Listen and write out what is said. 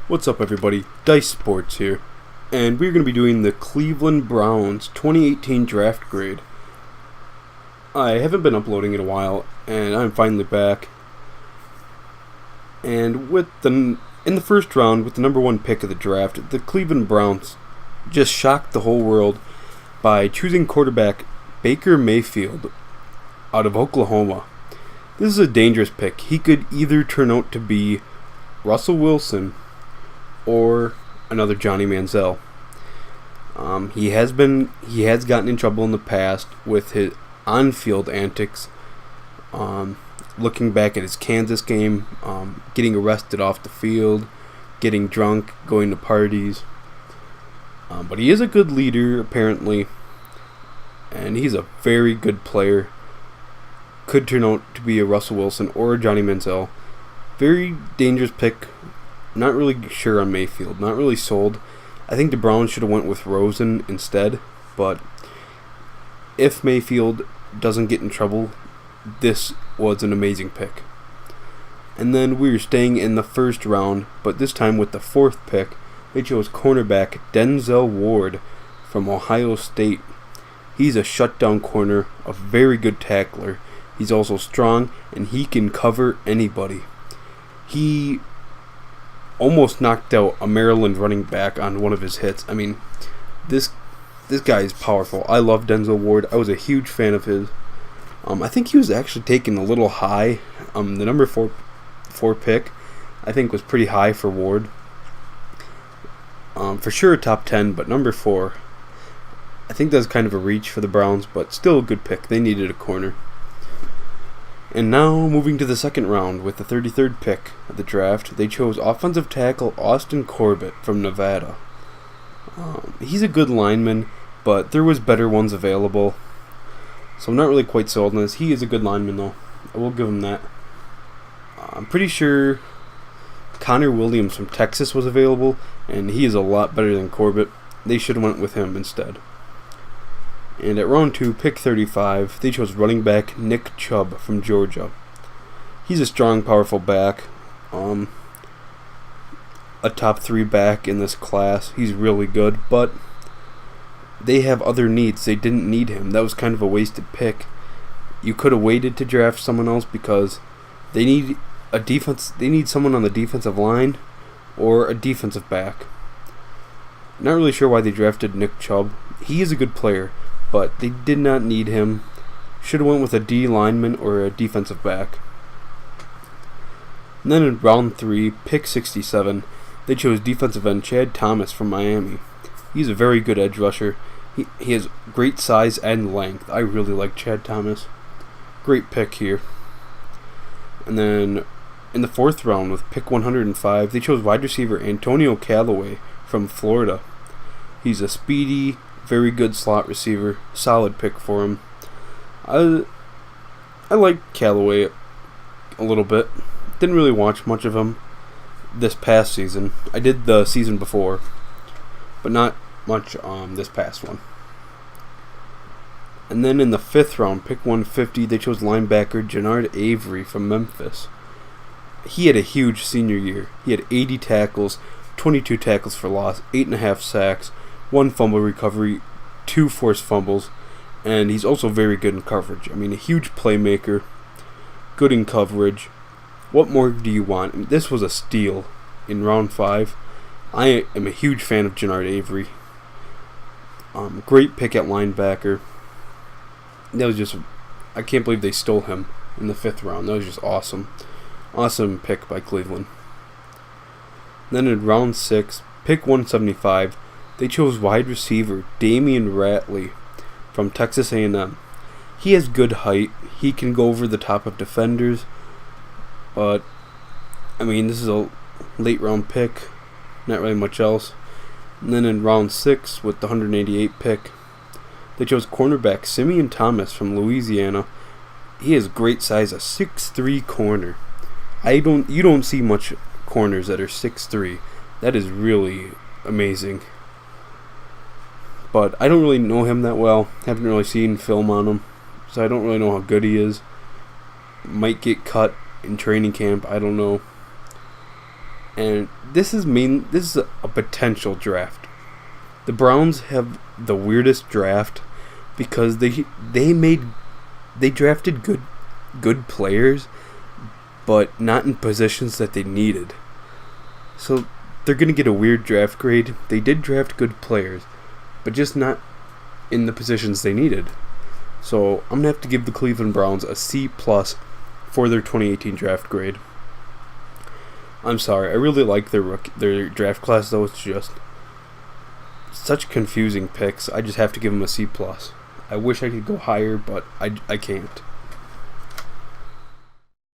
What's up, everybody? Dice Sports here, and we're going to be doing the Cleveland Browns 2018 draft grade. I haven't been uploading in a while, and I'm finally back. And in the first round, with the number one pick of the draft, the Cleveland Browns just shocked the whole world by choosing quarterback Baker Mayfield out of Oklahoma. This is a dangerous pick. He could either turn out to be Russell Wilson or another Johnny Manziel. He has gotten in trouble in the past with his on-field antics. Looking back at his Kansas game, getting arrested off the field, getting drunk, going to parties. But he is a good leader, apparently, and he's a very good player. Could turn out to be a Russell Wilson or a Johnny Manziel. Very dangerous pick. Not really sure on Mayfield. Not really sold. I think the Browns should have went with Rosen instead. But if Mayfield doesn't get in trouble, this was an amazing pick. And then we were staying in the first round, but this time with the fourth pick, they chose cornerback Denzel Ward from Ohio State. He's a shutdown corner, a very good tackler. He's also strong, and he can cover anybody. He almost knocked out a Maryland running back on one of his hits. I mean, this guy is powerful. I love Denzel Ward. I was a huge fan of his. I think he was actually taken a little high. The number four pick, I think, was pretty high for Ward. For sure top 10, but number 4, I think that's kind of a reach for the Browns, but still a good pick. They needed a corner. And now, moving to the second round with the 33rd pick of the draft, they chose offensive tackle Austin Corbett from Nevada. He's a good lineman, but there was better ones available, so I'm not really quite sold on this. He is a good lineman, though. I will give him that. I'm pretty sure Connor Williams from Texas was available, and he is a lot better than Corbett. They should have went with him instead. And at round 2, pick 35, they chose running back Nick Chubb from Georgia. He's a strong, powerful back. A top 3 back in this class. He's really good, but they have other needs. They didn't need him. That was kind of a wasted pick. You could have waited to draft someone else because they need a defense. They need someone on the defensive line or a defensive back. Not really sure why they drafted Nick Chubb. He is a good player, but they did not need him. Should have went with a D lineman or a defensive back. And then in round 3, pick 67, they chose defensive end Chad Thomas from Miami. He's a very good edge rusher. He has great size and length. I really like Chad Thomas. Great pick here. And then in the 4th round with pick 105, they chose wide receiver Antonio Callaway from Florida. He's a speedy, very good slot receiver. Solid pick for him. I like Callaway a little bit. Didn't really watch much of him this past season. I did the season before, but not much this past one. And then in the 5th round, pick 150, they chose linebacker Genard Avery from Memphis. He had a huge senior year. He had 80 tackles, 22 tackles for loss, 8.5 sacks, 1 fumble recovery, 2 forced fumbles, and he's also very good in coverage. I mean, a huge playmaker, good in coverage. What more do you want? I mean, this was a steal in round 5. I am a huge fan of Genard Avery. Great pick at linebacker. That was just, I can't believe they stole him in the 5th round. That was just awesome. Awesome pick by Cleveland. Then in round 6, pick 175, they chose wide receiver Damian Ratley from Texas A&M. He has good height. He can go over the top of defenders. But, I mean, this is a late round pick. Not really much else. And then in round 6, with the 188 pick, they chose cornerback Simeon Thomas from Louisiana. He has great size, a 6'3" corner. You don't see much corners that are 6'3". That is really amazing. But I don't really know him that well. Haven't really seen film on him, so I don't really know how good he is. Might get cut in training camp. I don't know. And this is a potential draft. The Browns have the weirdest draft because they drafted good players, but not in positions that they needed. So they're going to get a weird draft grade. They did draft good players, but just not in the positions they needed. So I'm going to have to give the Cleveland Browns a C+ for their 2018 draft grade. I'm sorry, I really like their draft class, though. It's just such confusing picks. I just have to give them a C+. I wish I could go higher, but I can't.